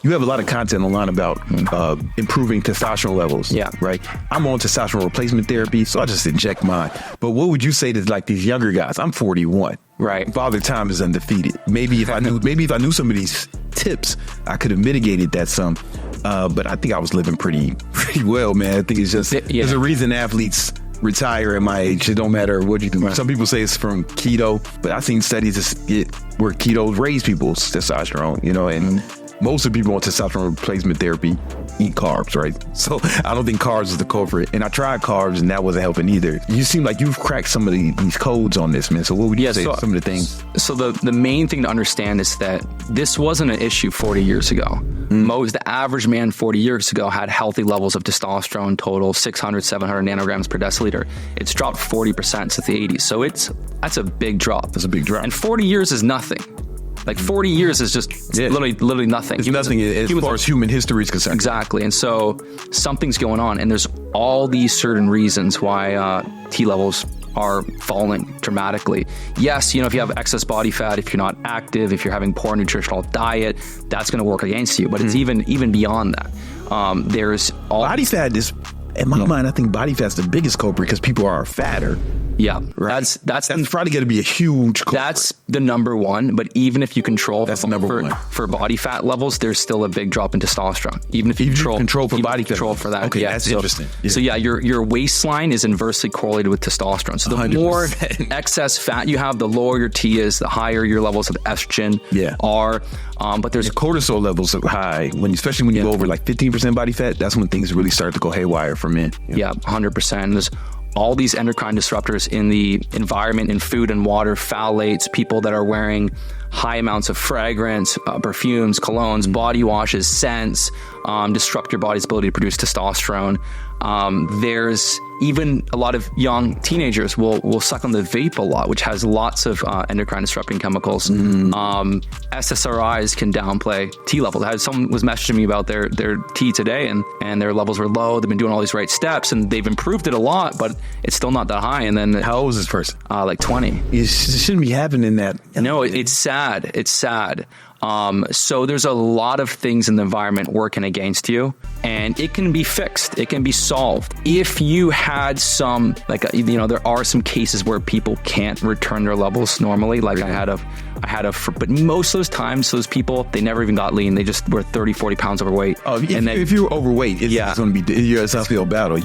you have a lot of content online about improving testosterone levels. Yeah. Right. I'm on testosterone replacement therapy, so I just inject mine. But what would you say to like these younger guys? I'm 41. Right. Father Time is undefeated. Maybe if I knew some of these tips, I could have mitigated that some. But I think I was living pretty well, man. I think it's just there's a reason athletes retire at my age. It don't matter what you do. Right. Some people say it's from keto, but I've seen studies where keto raise people's testosterone, and most of the people on testosterone replacement therapy eat carbs, right? So I don't think carbs is the culprit. And I tried carbs and that wasn't helping either. You seem like you've cracked some of these codes on this, man. So what would you say some of the things? So the main thing to understand is that this wasn't an issue 40 years ago. The average man 40 years ago had healthy levels of testosterone, total 600, 700 nanograms per deciliter. It's dropped 40% since the 80s. So that's a big drop. That's a big drop. And 40 years is nothing. Like 40 years is just literally nothing. It's nothing as far as human history is concerned. Exactly. And so something's going on. And there's all these certain reasons why T levels are falling dramatically. Yes, if you have excess body fat, if you're not active, if you're having poor nutritional diet, that's going to work against you. But it's even beyond that. There's all body fat is, in my mind, I think body fat's the biggest culprit because people are fatter. Yeah, right. That's probably going to be a huge culprit. That's the number one. But even if you control for body fat levels, there's still a big drop in testosterone. Even if you control for body fat, control for that. Okay, that's interesting. Yeah. So your waistline is inversely correlated with testosterone. So the 100%. More excess fat you have, the lower your T is, the higher your levels of estrogen are. But there's cortisol levels are high especially when you go over like 15% body fat. That's when things really start to go haywire for men. Yeah, 100%. There's all these endocrine disruptors in the environment, in food and water, phthalates, people that are wearing high amounts of fragrance, perfumes, colognes, body washes, scents, disrupt your body's ability to produce testosterone. There's even a lot of young teenagers will suck on the vape a lot, which has lots of endocrine disrupting chemicals. SSRIs can downplay T levels. Someone was messaging me about their T today and their levels were low. They've been doing all these right steps and they've improved it a lot, but it's still not that high. And then how old is this person? Like 20. It shouldn't be happening that. No, it's sad. It's sad. So there's a lot of things in the environment working against you, and it can be fixed. It can be solved. If you had some, there are some cases where people can't return their levels normally. Like but most of those times, those people, they never even got lean. They just were 30, 40 pounds overweight. Oh, if you're overweight, it's going to be it's an uphill battle.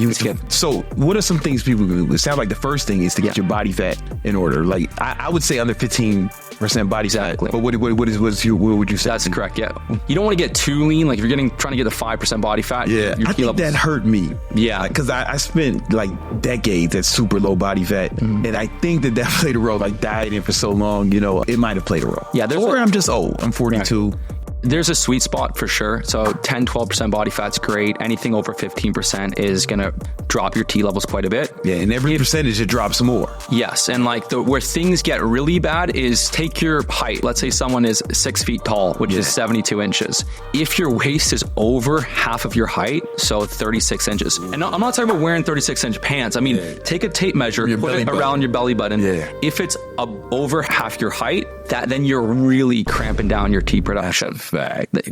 So what are some things people can do? It sounds like the first thing is to get your body fat in order. Like I would say under 15% body fat. But what would you say? That's correct. Yeah. You don't want to get too lean. Like if you're trying to get a 5% body fat. Yeah. I think that hurt me. Yeah. Because I spent like decades at super low body fat. And I think that played a role, like dieting for so long, it might have played a role. Yeah. I'm just old. I'm 42. Right. There's a sweet spot for sure. So 10, 12% body fat's great. Anything over 15% is going to drop your T levels quite a bit. Yeah, and every percentage it drops more. Yes, and where things get really bad is take your height. Let's say someone is 6 feet tall, which is 72 inches. If your waist is over half of your height, so 36 inches. And I'm not talking about wearing 36-inch pants. I mean, take a tape measure, put it around your belly button. Yeah. If it's over half your height, then you're really cramping down your T production.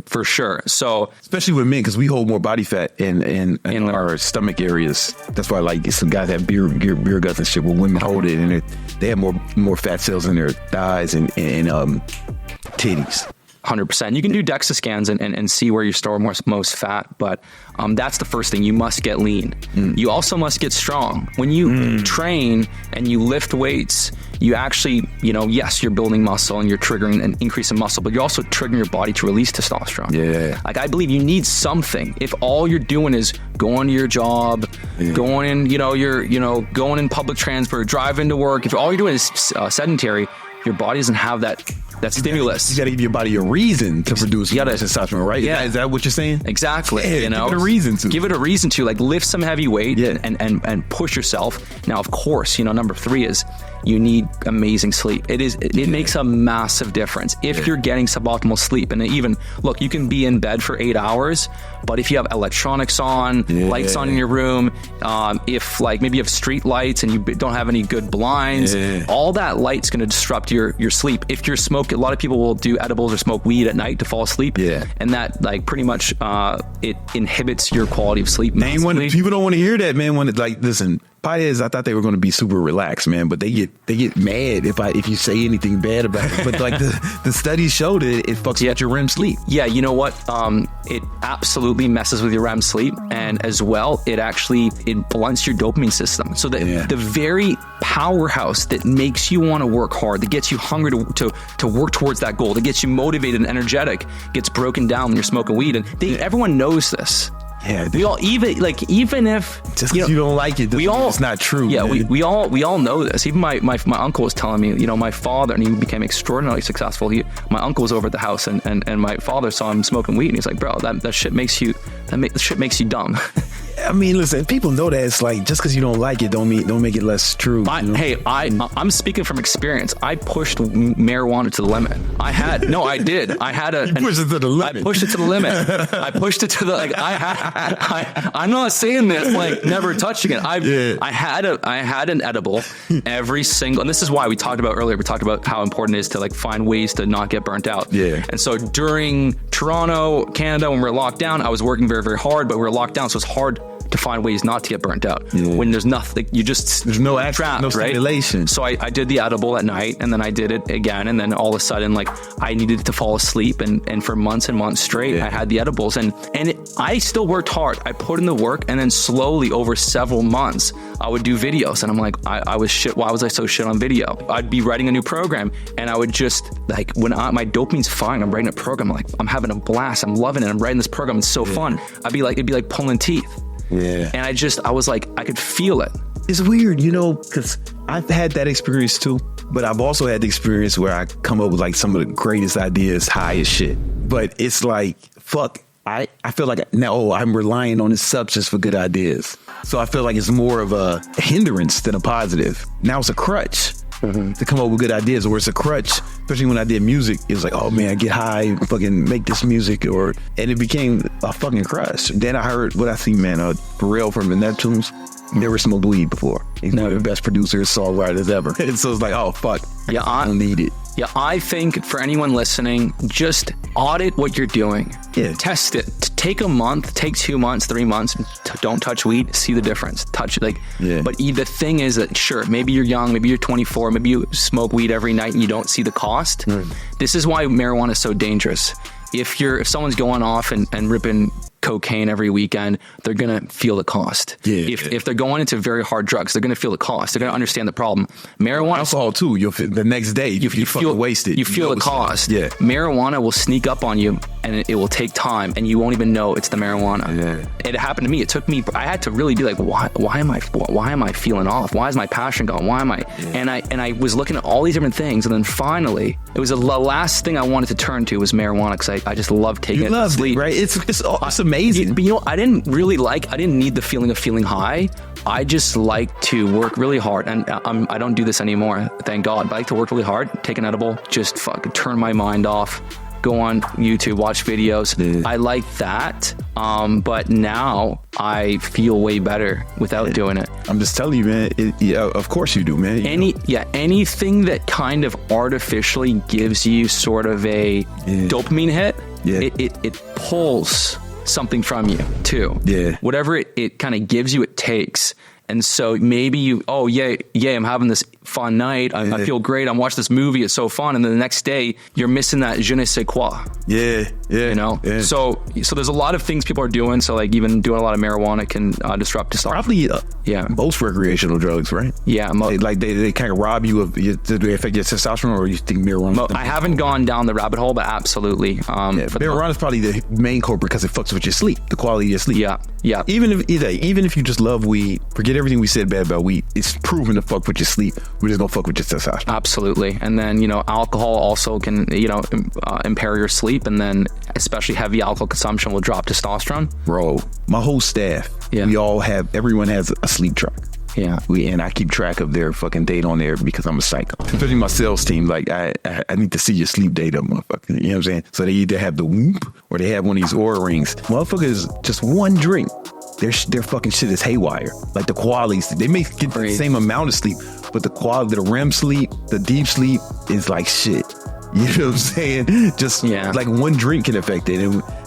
For sure. So especially with men, because we hold more body fat in our stomach areas. That's why some guys have beer guts and shit. Where women hold it and they have more fat cells in their thighs and titties. 100%. You can do DEXA scans and see where you store most fat, but that's the first thing. You must get lean. You also must get strong. When you train and you lift weights, you actually, yes, you're building muscle and you're triggering an increase in muscle, but you're also triggering your body to release testosterone. Yeah. Like I believe you need something. If all you're doing is going to your job, going in, you're going in public transport, driving to work, if all you're doing is sedentary, your body doesn't have that stimulus. You got to give your body a reason to produce testosterone, right? Yeah. Is that what you're saying? Exactly. Yeah, give it a reason to. Give it a reason to, lift some heavy weight and push yourself. Now, of course, number 3 is you need amazing sleep. It makes a massive difference if you're getting suboptimal sleep. And even, look, you can be in bed for 8 hours, but if you have electronics on, lights on in your room, if like maybe you have street lights and you don't have any good blinds, all that light's going to disrupt your sleep. If you're smoking, a lot of people will do edibles or smoke weed at night to fall asleep, and that like pretty much it inhibits your quality of sleep. People don't want to hear that, man. When it's like, listen, I thought they were going to be super relaxed, man, but they get mad if you say anything bad about it. But like the studies showed it fucks with your REM sleep. Yeah, you know what? It absolutely messes with your REM sleep, and as well, it blunts your dopamine system. So that the very powerhouse that makes you want to work hard, that gets you hungry to work towards that goal, that gets you motivated and energetic, gets broken down when you're smoking weed, and everyone knows this. Yeah, we all even if just because you don't like it, it's not true. Yeah, we all know this. Even my uncle was telling me, my father, and he became extraordinarily successful. My uncle was over at the house, and my father saw him smoking weed, and he's like, bro, that shit makes you dumb. I mean, listen, people know that it's like, just because you don't like it, don't make it less true. Hey, I'm speaking from experience. I pushed marijuana to the limit. I did. You pushed it to the limit. I pushed it to the limit. I pushed it to the I'm not saying this like never touching it. I had an edible every single, and this is why we talked about earlier. We talked about how important it is to like find ways to not get burnt out. Yeah. And so during Toronto, Canada, when we were locked down, I was working very, very hard, but we were locked down, so it's hard to find ways not to get burnt out when there's nothing. There's no action, no stimulation. Right? So I did the edible at night, and then I did it again, and then all of a sudden, like, I needed to fall asleep, and for months and months straight, I had the edibles, and I still worked hard. I put in the work, and then slowly over several months, I would do videos, and I'm like, I was shit. Why was I so shit on video? I'd be writing a new program, and I would just like, when my dopamine's fine, I'm writing a program, like, I'm having a blast, I'm loving it, I'm writing this program, it's so fun. It'd be like pulling teeth. Yeah. And I was like, I could feel it. It's weird, because I've had that experience too, but I've also had the experience where I come up with like some of the greatest ideas, high as shit. But it's like, fuck, I feel like now I'm relying on this substance for good ideas. So I feel like it's more of a hindrance than a positive. Now it's a crutch. To come up with good ideas, or it's a crutch, especially when I did music. It was like, oh man, I get high and fucking make this music, and it became a fucking crutch. Then I heard what I see, man, Pharrell from the Neptunes, never smoked weed before. He's one of the best producers, songwriters ever. And so it's like, oh fuck, I don't need it. Yeah, I think for anyone listening, just audit what you're doing. Yeah. Test it. Take a month, take 2 months, 3 months. Don't touch weed. See the difference. Touch it. But the thing is that, sure, maybe you're young, maybe you're 24, maybe you smoke weed every night and you don't see the cost. This is why marijuana is so dangerous. If someone's going off and ripping cocaine every weekend, they're going to feel the cost. Yeah. If they're going into very hard drugs, they're going to feel the cost. They're going to understand the problem. Marijuana, alcohol too. the next day you feel wasted. You feel the cost. Yeah. Marijuana will sneak up on you, and it will take time, and you won't even know it's the marijuana. Yeah. It happened to me. It took me. I had to really be like, why am I feeling off? Why is my passion gone? Why am I? Yeah. And I was looking at all these different things, and then finally, it was the last thing I wanted to turn to was marijuana, because I just love taking it to sleep. Right? It's amazing. But I didn't need the feeling of feeling high. I just like to work really hard, and I don't do this anymore, thank God, but I like to work really hard, take an edible, just fucking turn my mind off, go on YouTube, watch videos. Yeah. I like that, but now I feel way better without doing it. I'm just telling you, man. Of course you do, man. Anything that kind of artificially gives you sort of a dopamine hit, it pulls something from you too. Yeah. Whatever it kind of gives you, it takes. And so maybe I'm having this fun night. I feel great. I'm watching this movie. It's so fun. And then the next day, you're missing that je ne sais quoi. Yeah. Yeah. So there's a lot of things people are doing. So like even doing a lot of marijuana can disrupt testosterone. Probably most recreational drugs, right? Yeah. They kind of rob you of. Do they affect your testosterone, or you think marijuana? I haven't gone down the rabbit hole, but absolutely. Marijuana is probably the main culprit because it fucks with your sleep, the quality of your sleep. Yeah. Even if you just love weed, forget everything we said bad about weed. It's proven to fuck with your sleep. We're just gonna fuck with your testosterone. Absolutely. And then alcohol also can impair your sleep, and then especially heavy alcohol consumption will drop testosterone. Bro, my whole staff, everyone has a sleep track. Yeah. And I keep track of their fucking data on there because I'm a psycho. Especially my sales team. Like, I need to see your sleep data, motherfucker. You know what I'm saying? So they either have the Whoop or they have one of these Oura rings. Motherfuckers, just one drink. Their fucking shit is haywire. Like the qualities, they may get the same amount of sleep, but the quality, the REM sleep, the deep sleep is like shit. You know what I'm saying? Just like one drink can affect it.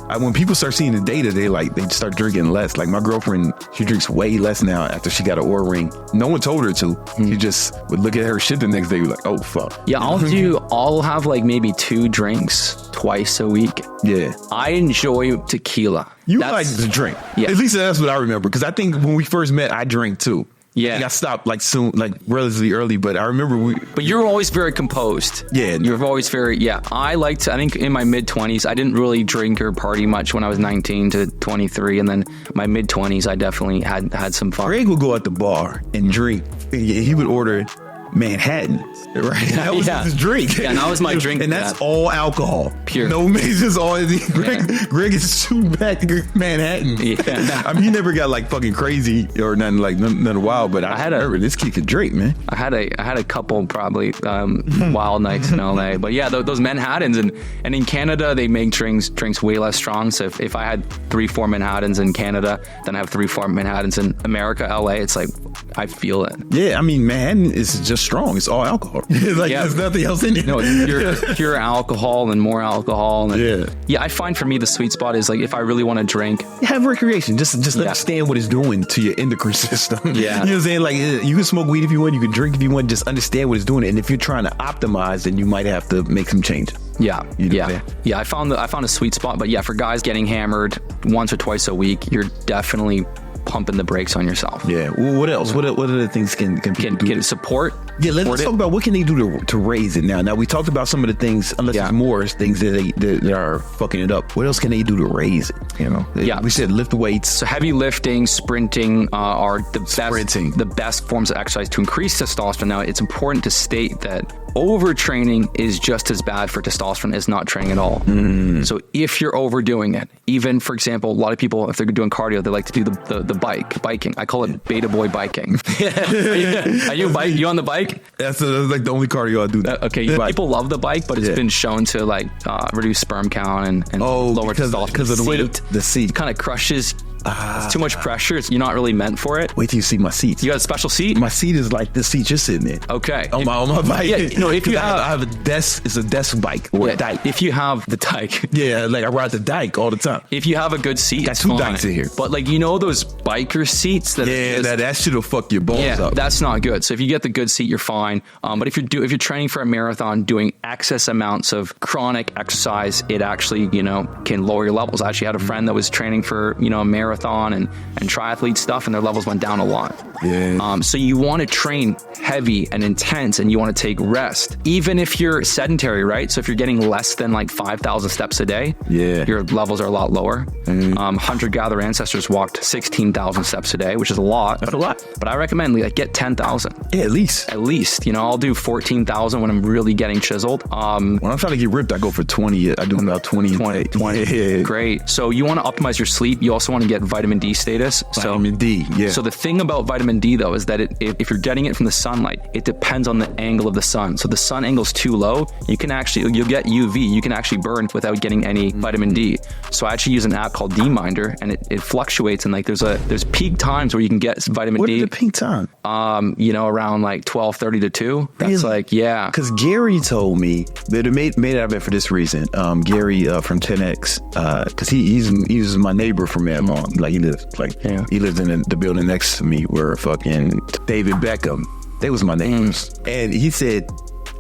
And when people start seeing the data, they start drinking less. Like my girlfriend, she drinks way less now after she got an Oura ring. No one told her to. She just would look at her shit the next day, like, oh fuck. Yeah, I'll have like maybe 2 drinks twice a week. Yeah. I enjoy tequila. That's, like the drink. Yeah. At least that's what I remember. Because I think when we first met, I drank too. Yeah. I stopped like soon, like relatively early, but I remember But you're always very composed. Yeah. You're always very, I think in my mid-20s, I didn't really drink or party much when I was 19 to 23. And then my mid-20s, I definitely had some fun. Greg would go at the bar and drink. He would order Manhattan, right? That was his drink. Yeah, and that was my drink. And that's all alcohol. Pure. No majors, all Greg is shooting back Manhattan. Yeah. I mean, he never got like fucking crazy or nothing wild, but I remember this kid could drink, man. I had a couple probably wild nights in LA, but yeah, those Manhattans and in Canada they make drinks way less strong. So if I had 3-4 Manhattans in Canada, then I have 3-4 Manhattans in America, LA, it's like I feel it. Yeah, I mean Manhattan is just strong. It's all alcohol. There's nothing else in it. No, it's pure alcohol and more alcohol. And I find for me the sweet spot is like if I really want to drink, have recreation. Just understand what it's doing to your endocrine system. Yeah, you know what I'm saying? Like you can smoke weed if you want, you can drink if you want. Just understand what it's doing. And if you're trying to optimize, then you might have to make some changes. Yeah. I found a sweet spot. But yeah, for guys getting hammered once or twice a week, you're definitely pumping the brakes on yourself. Yeah. Well, what else? What other things can people do? Get support? Yeah, let's talk about what can they do to raise it now. Now, we talked about some of the things, unless there's more things that are fucking it up. What else can they do to raise it? You know? We said lift weights. So heavy lifting, sprinting are the best forms of exercise to increase testosterone. Now, it's important to state that overtraining is just as bad for testosterone as not training at all. So if you're overdoing it, even for example, a lot of people, if they're doing cardio, they like to do the biking. I call it beta boy biking. Are you on the bike? That's like the only cardio I do. Okay, people love the bike, but it's been shown to like reduce sperm count and lower testosterone because of the way the seat kind of crushes. It's too much pressure. You're not really meant for it. Wait till you see my seat. You got a special seat? My seat is like this seat you're sitting in. Okay. On my bike. Yeah, if you I have a desk. It's a desk bike or a dike. If you have the dike. Yeah, like I ride the dike all the time. If you have a good seat, got 2 dikes in here. But like those biker seats that shit'll fuck your balls up. That's not good. So if you get the good seat, you're fine. But if you're training for a marathon, doing excess amounts of chronic exercise, it actually can lower your levels. I actually had a friend that was training for a marathon and triathlete stuff, and their levels went down a lot. Yeah. So you want to train heavy and intense, and you want to take rest, even if you're sedentary, right? So if you're getting less than like 5,000 steps a day, your levels are a lot lower. Hunter-gatherer ancestors walked 16,000 steps a day, which is a lot. That's a lot. But I recommend get 10,000. Yeah, at least. I'll do 14,000 when I'm really getting chiseled. When I'm trying to get ripped, I go for 20. I do about 20. 20. Yeah. Great. So you want to optimize your sleep. You also want to get vitamin D status. Vitamin D, yeah. So the thing about vitamin D, though, is that if you're getting it from the sunlight, it depends on the angle of the sun. So the sun angle's too low, you'll get UV. You can actually burn without getting any vitamin D. So I actually use an app called D-Minder, and it fluctuates. And like there's peak times where you can get vitamin D. What is the peak time? Around like 12:30 to 2. That's like, yeah. Because Gary told me that it made out of it for this reason. Gary from 10X, because he's my neighbor from Mad Long. Like he lives in the building next to me where fucking David Beckham. They was my neighbors, and he said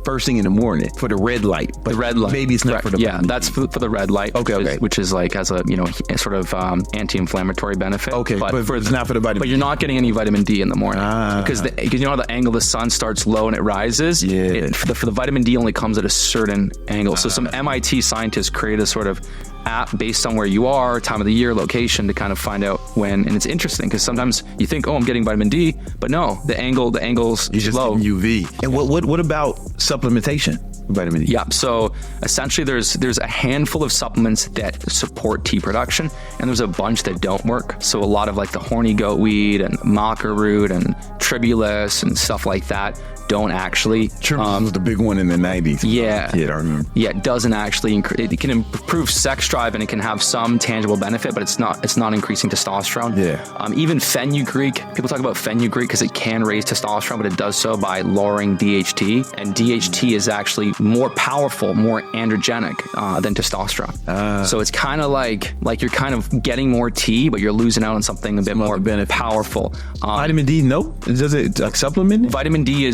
first thing in the morning for the red light. But the red light. Maybe it's not for the that's for the red light. Okay. Which is like has a sort of anti-inflammatory benefit. Okay, but it's not for the vitamin. But you're not getting any vitamin D in the morning because how the angle of the sun starts low and it rises. Yeah. For the vitamin D only comes at a certain angle. So some MIT scientists create a sort of app based on where you are, time of the year, location, to kind of find out when. And it's interesting because sometimes you think, I'm getting vitamin D, but no, the angle's you're just low. UV. And what about supplementation? Vitamin D. Yeah. So essentially there's a handful of supplements that support T production, and there's a bunch that don't work. So a lot of like the horny goat weed and maca root and tribulus and stuff like that don't actually. Tribulus was the big one in the 90s. Yeah. I remember. Yeah, it doesn't actually it can improve sex drive and it can have some tangible benefit, but it's not increasing testosterone. Yeah. Even fenugreek, people talk about fenugreek because it can raise testosterone, but it does so by lowering DHT, and DHT is actually more powerful, more androgenic than testosterone. So it's kind of like you're kind of getting more T, but you're losing out on something a bit more powerful. Vitamin D, no? Does it like supplement it? Vitamin D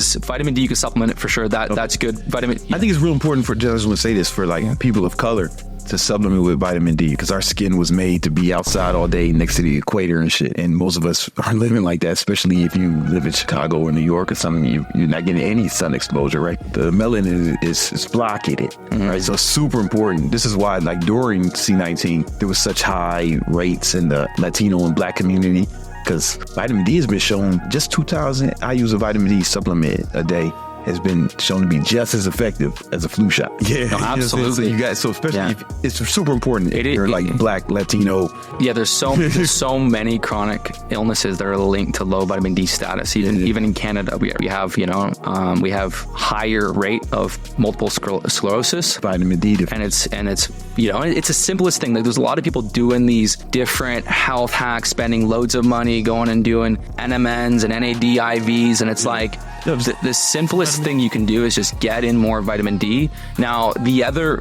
you can supplement it for sure. That's good. I think it's real important I just want to say this for like people of color to supplement with vitamin D, because our skin was made to be outside all day next to the equator and shit. And most of us are living like that, especially if you live in Chicago or New York or something. You're not getting any sun exposure, right? The melanin is blockaded, right? So it's super important. This is why, like during C19, there was such high rates in the Latino and Black community, because vitamin D has been shown, just 2,000 IUs of vitamin D supplement a day has been shown to be just as effective as a flu shot. Yeah, no, absolutely. So especially if it's super important if you're like Black, Latino. Yeah, there's so many chronic illnesses that are linked to low vitamin D status. Even in Canada, we have we have higher rate of multiple sclerosis. Vitamin D, and it's it's the simplest thing. Like there's a lot of people doing these different health hacks, spending loads of money, going and doing NMNs and NAD IVs, and it's like the simplest thing you can do is just get in more vitamin D. Now, the other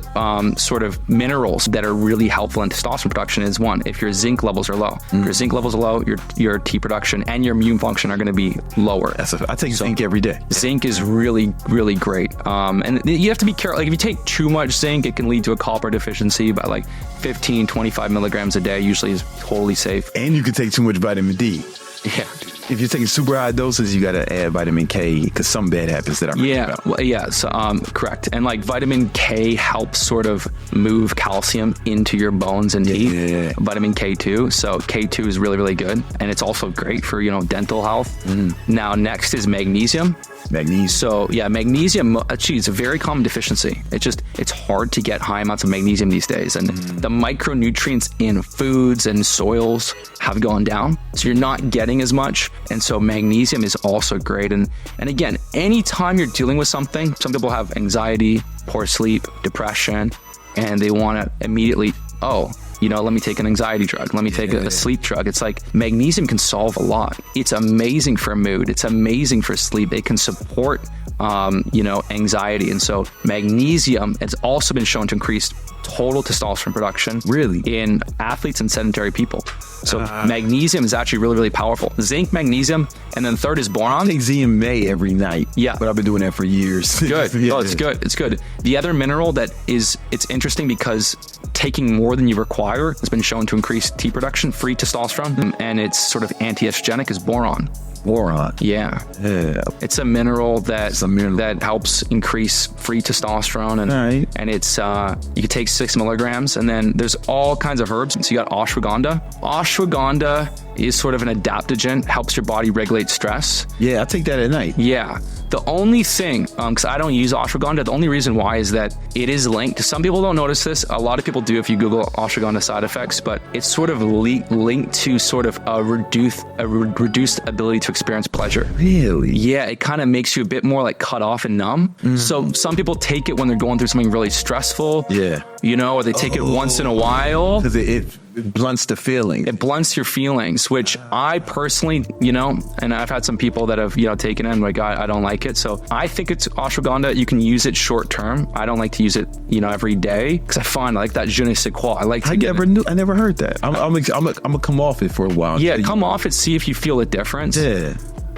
sort of minerals that are really helpful in testosterone production is one, if your zinc levels are low. If your zinc levels are low, your T production and your immune function are going to be lower. I take zinc every day. Zinc is really, really great. And you have to be careful. Like if you take too much zinc, it can lead to a copper deficiency, but like 15, 25 milligrams a day usually is totally safe. And you can take too much vitamin D. Yeah. If you're taking super high doses, you got to add vitamin K because something bad happens that I'm about. Well, yeah, so, correct. And like vitamin K helps sort of move calcium into your bones and teeth. Yeah. Vitamin K2. So K2 is really, really good. And it's also great for, dental health. Now, next is magnesium. So yeah, magnesium, actually, it's a very common deficiency. It's hard to get high amounts of magnesium these days. And the micronutrients in foods and soils have gone down. So you're not getting as much. And so magnesium is also great. And again, anytime you're dealing with something, some people have anxiety, poor sleep, depression, and they want to immediately, let me take an anxiety drug. Let me take a sleep drug. It's like magnesium can solve a lot. It's amazing for mood. It's amazing for sleep. It can support, anxiety. And so magnesium has also been shown to increase total testosterone production. Really? In athletes and sedentary people. So magnesium is actually really, really powerful. Zinc, magnesium, and then third is boron. I take ZMA every night. Yeah. But I've been doing that for years. Good. It's good. It's good. The other mineral it's interesting because taking more than you require has been shown to increase T production, free testosterone, and it's sort of anti-estrogenic, is boron. Boron. Yeah. It's a mineral that helps increase free testosterone, and it's you can take 6 milligrams, and then there's all kinds of herbs. So you got ashwagandha. Ashwagandha is sort of an adaptogen, helps your body regulate stress. Yeah, I take that at night. Yeah. The only thing, because I don't use ashwagandha, the only reason why is that it is linked. Some people don't notice this. A lot of people do if you Google ashwagandha side effects, but it's sort of linked to sort of a reduced ability to experience pleasure. Really? Yeah, it kind of makes you a bit more like cut off and numb. So some people take it when they're going through something really stressful. Yeah. Or they take it once in a while. Because it blunts the feeling. It blunts your feelings, which I personally, and I've had some people that have, taken it and like, I don't like it. So I think it's ashwagandha. You can use it short term. I don't like to use it, every day because I find I like that je ne sais quoi. I like to I never heard that. I'm gonna come off it for a while. Yeah, come off it, see if you feel a difference. Yeah.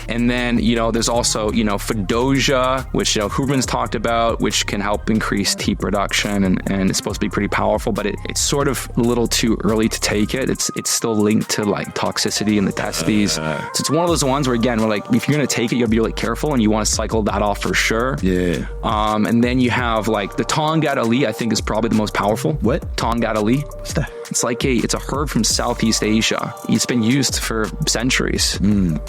And then, there's also, Fedosia, which, Huberman's talked about, which can help increase T production and it's supposed to be pretty powerful, but it's sort of a little too early to take it. It's still linked to like toxicity in the testes. So it's one of those ones where, again, we're like, if you're going to take it, you gotta be really careful and you want to cycle that off for sure. Yeah. And then you have like the Tongkat Ali, I think is probably the most powerful. What? Tongkat Ali. What's that? it's a herb from Southeast Asia. It's been used for centuries.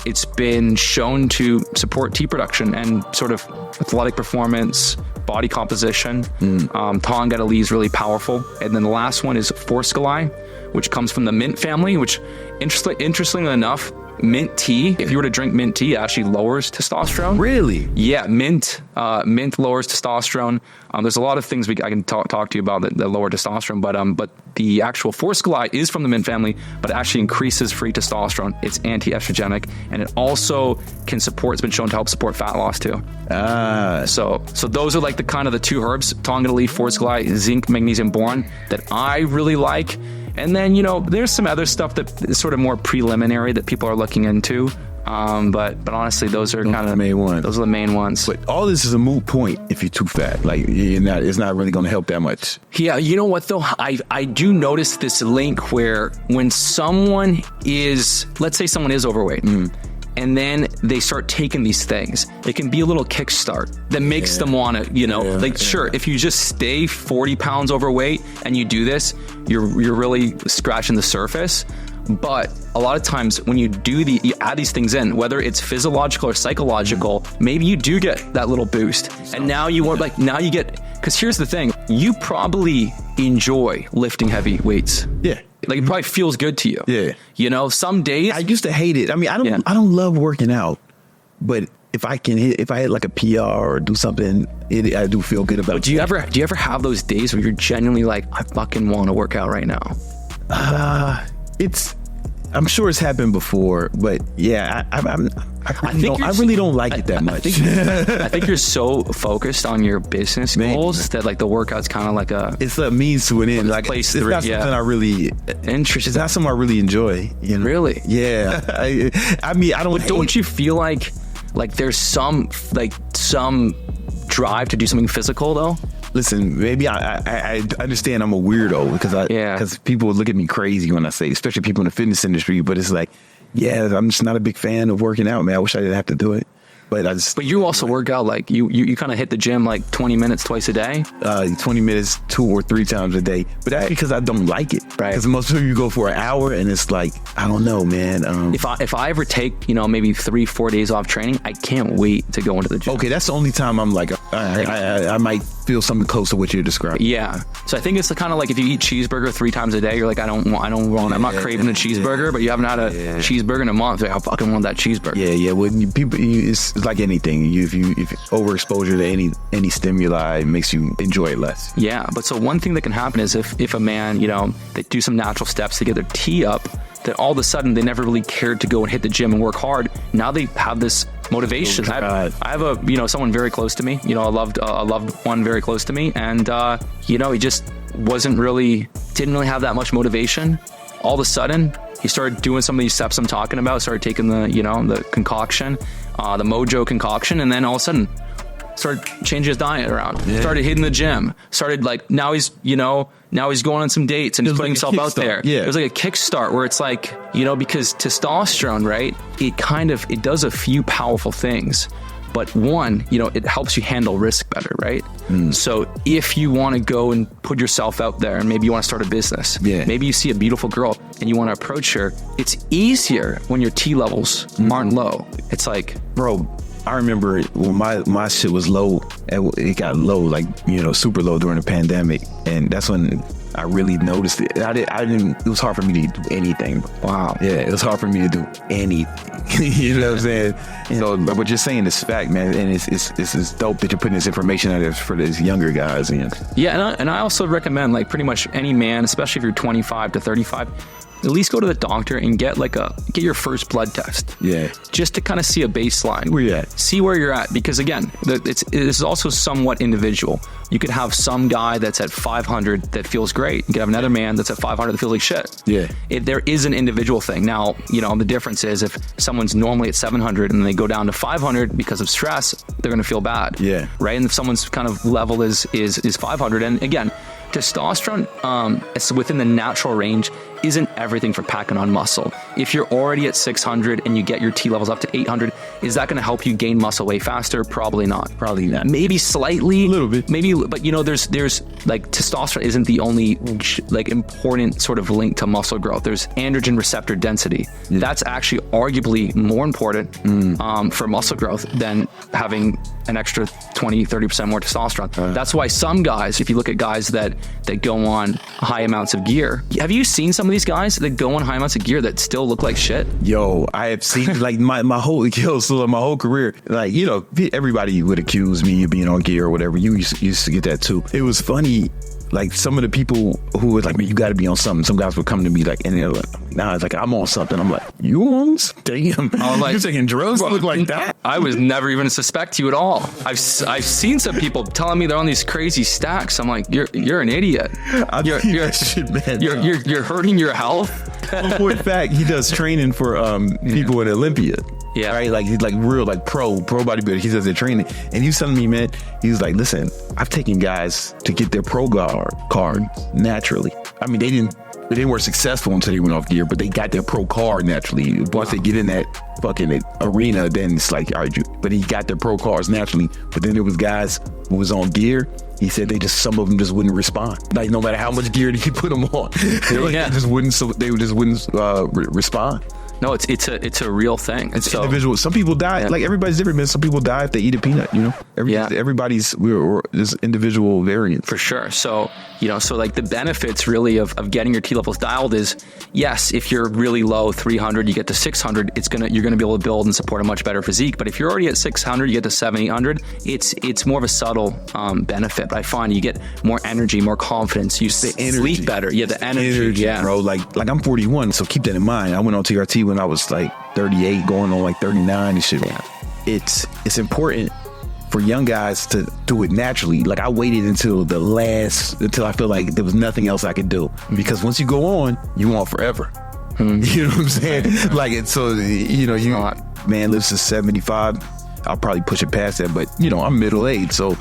It's been shown to support tea production and sort of athletic performance, body composition. Tongata is really powerful. And then the last one is Forskolai, which comes from the mint family, which interestingly enough, mint tea, if you were to drink mint tea, it actually lowers testosterone. Really? Yeah, mint lowers testosterone. There's a lot of things I can talk to you about that lower testosterone, but the actual Forskolai is from the mint family, but it actually increases free testosterone. It's anti-estrogenic, and it also it's been shown to help support fat loss too. So those are like the kind of the two herbs, Tongata leaf, Forskolai, zinc, magnesium, boron, that I really like. And then, there's some other stuff that is sort of more preliminary that people are looking into. But honestly, those are kind of the main ones. Those are the main ones. But all this is a moot point if you're too fat. Like, it's not really going to help that much. Yeah, you know what though? I do notice this link where when someone is, let's say someone is overweight, and then they start taking these things, it can be a little kickstart that makes them want to, sure, if you just stay 40 pounds overweight and you do this, you're really scratching the surface. But a lot of times when you add these things in, whether it's physiological or psychological, maybe you do get that little boost. And now because here's the thing, you probably enjoy lifting heavy weights. Yeah. Like it probably feels good to you. Yeah. Some days I used to hate it. I mean, I don't love working out, but if I hit like a PR or do something, I do feel good about it. Do you ever have those days where you're genuinely like, I fucking want to work out right now? I'm sure it's happened before, but yeah, I really don't like it that much. I think you're so focused on your business goals that like the workout's kind of like it's a means to an end. Like it's not something I really interesting. It's not something I really enjoy. Really? Yeah. I mean, I don't. But don't you feel like there's some drive to do something physical though? Listen, maybe I understand I'm a weirdo because people look at me crazy when I say, especially people in the fitness industry, but it's like, I'm just not a big fan of working out, man. I wish I didn't have to do it. But you also work out, like you kind of hit the gym like 20 minutes twice a day? 20 minutes 2 or 3 times a day. But that's because I don't like it. Right. Because most people you go for an hour and it's like, I don't know, man. If I ever take, maybe 3-4 days off training, I can't wait to go into the gym. Okay, that's the only time I'm like, I might feel something close to what you're describing. Yeah. So I think it's kind of like if you eat cheeseburger 3 times a day, you're like, I'm not craving a cheeseburger, but you haven't had a cheeseburger in a month. Like, I fucking want that cheeseburger. Yeah. When people, it's like anything. If overexposure to any stimuli makes you enjoy it less. Yeah. But so one thing that can happen is if a man, they do some natural steps to get their T up, that all of a sudden they never really cared to go and hit the gym and work hard. Now they have this motivation. I have someone very close to me, a loved one very close to me. And, he just didn't really have that much motivation. All of a sudden he started doing some of these steps I'm talking about, started taking the concoction, the Mojo concoction. And then all of a sudden started changing his diet around, started hitting the gym, started now he's going on some dates and he's putting himself out there. It was like a kickstart where it's like, because testosterone, right? It does a few powerful things, but one, it helps you handle risk better, right? So if you want to go and put yourself out there and maybe you want to start a business, maybe you see a beautiful girl and you want to approach her, it's easier when your T levels aren't low. It's like, bro, I remember when my shit was low, it got low, super low during the pandemic. And that's when I really noticed it. It was hard for me to do anything. Wow. Yeah, it was hard for me to do anything. You know what I'm saying? So, but what you're saying is fact, man. And it's dope that you're putting this information out there for these younger guys. Yeah, and I also recommend pretty much any man, especially if you're 25 to 35, at least go to the doctor and get your first blood test. Yeah. Just to kind of see a baseline. Where you at? See where you're at. Because again, it is also somewhat individual. You could have some guy that's at 500 that feels great. You could have another man that's at 500 that feels like shit. Yeah. There is an individual thing. Now, the difference is if someone's normally at 700 and they go down to 500 because of stress, they're going to feel bad. Yeah. Right? And if someone's kind of level is 500, and again, testosterone, it's within the natural range. isn't everything for packing on muscle. If you're already at 600 and you get your T levels up to 800, is that going to help you gain muscle way faster? Probably not. Probably not. Maybe slightly. A little bit. Maybe, but there's like testosterone isn't the only like important sort of link to muscle growth. There's androgen receptor density. Yeah. That's actually arguably more important for muscle growth than having an extra 20-30% more testosterone. That's why some guys, if you look at guys that go on high amounts of gear, have you seen some of these guys that go on high amounts of gear that still look like shit? Yo, I have seen like my whole career, like, you know, everybody would accuse me of being on gear or whatever. You used to get that too. It was funny. Like some of the people who were like, man, you got to be on something. Some guys would come to me like, and they're like, nah, it's like, I'm on something. I'm like, you on? Damn. I'm like, you're taking drugs? Look like that? I was never even suspect you at all. I've seen some people telling me they're on these crazy stacks. I'm like, you're an idiot. You're hurting your health. For a fact, he does training for people at Olympia. Yeah. Right? Like, he's like real, like pro bodybuilder. He does the training. And he was telling me, man, he was like, listen, I've taken guys to get their pro card naturally. I mean, they weren't successful until they went off gear, but they got their pro card naturally. Once they get in that fucking arena, then it's like, all right, but he got their pro cards naturally. But then there was guys who was on gear. He said some of them just wouldn't respond. Like no matter how much gear he put them on, they just wouldn't respond. No, it's a real thing. It's individual. Some people die. Yeah. Like everybody's different, man. Some people die if they eat a peanut. You know, everybody's there's individual variants for sure. So so like the benefits really of getting your T levels dialed is, yes, if you're really low 300, you get to 600, you're gonna be able to build and support a much better physique. But if you're already at 600, you get to 700, 800. It's more of a subtle benefit. But I find you get more energy, more confidence. You sleep better. Yeah, the energy. Yeah, bro. Like I'm 41, so keep that in mind. I went on TRT when I was like 38, going on like 39 and shit. Yeah. It's important for young guys to do it naturally. Like I waited until I feel like there was nothing else I could do, because once you go on, you want forever. You know what I'm saying? Like, and so man lives to 75. I'll probably push it past that, but I'm middle aged, so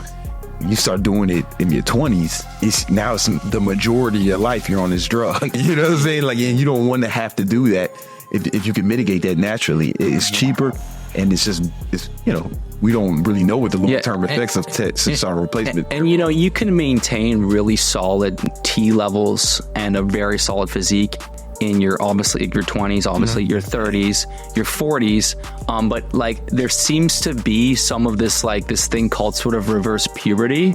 you start doing it in your 20s. It's the majority of your life you're on this drug. You know what I'm saying? Like, and you don't want to have to do that. If you can mitigate that naturally, it's cheaper, and we don't really know what the long-term effects of testosterone replacement. And you can maintain really solid T levels and a very solid physique in your 20s, obviously your 30s, your 40s. But like there seems to be some of this thing called sort of reverse puberty,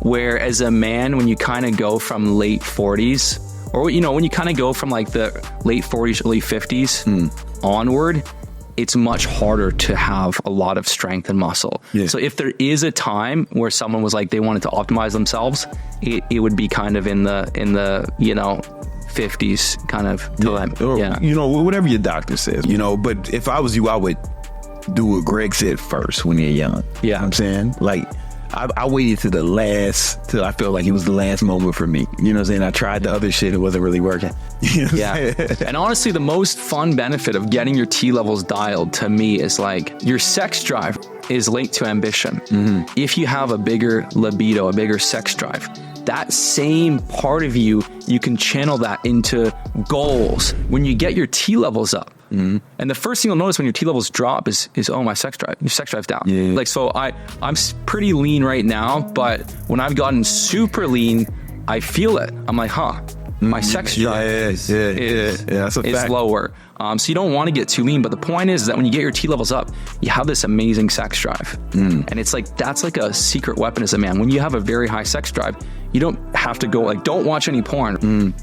where as a man, when you kind of go from late 40s, or when you kind of go from like the late 40s, early 50s onward, it's much harder to have a lot of strength and muscle. Yeah. So if there is a time where someone was like they wanted to optimize themselves, it would be kind of in the 50s kind of whatever your doctor says. But if I was you, I would do what Greg said first when you're young. Yeah. You know what I'm saying? Like I waited till I felt like it was the last moment for me. You know what I'm saying? I tried the other shit, it wasn't really working. And honestly, the most fun benefit of getting your T levels dialed to me is like your sex drive is linked to ambition. If you have a bigger libido, a bigger sex drive, that same part of you can channel that into goals when you get your T levels up. And the first thing you'll notice when your T levels drop is my sex drive. Your sex drive's down. Yeah. Like, so I'm pretty lean right now, but when I've gotten super lean, I feel it. I'm like, my sex drive is lower. So you don't want to get too lean, but the point is that when you get your T levels up, you have this amazing sex drive. And it's like, that's like a secret weapon as a man. When you have a very high sex drive, you don't have to go don't watch any porn.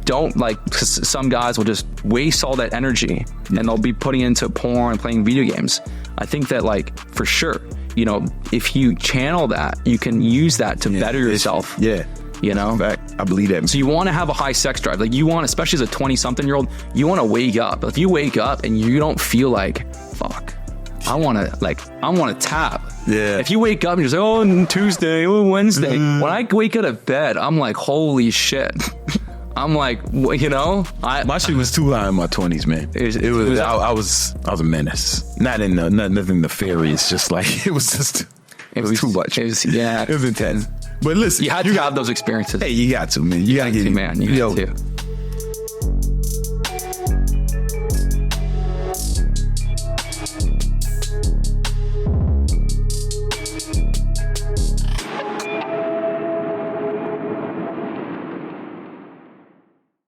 Don't cause some guys will just waste all that energy and they'll be putting into porn and playing video games. I think that for sure, if you channel that, you can use that to better yourself. In fact, I believe that. So you want to have a high sex drive. Like you want, especially as a 20-something-year-old, you want to wake up. If you wake up and you don't feel like, fuck, I want to tap. Yeah. If you wake up and you're like, oh, Tuesday, oh, Wednesday. When I wake out of bed, I'm like, holy shit. I'm like, my shit was too high in my 20s, man. I was a menace. Nothing nefarious. Just like, it was too much. It was intense. But listen, you had to have those experiences. Hey, you got to, man. You got to get it, man. You got to.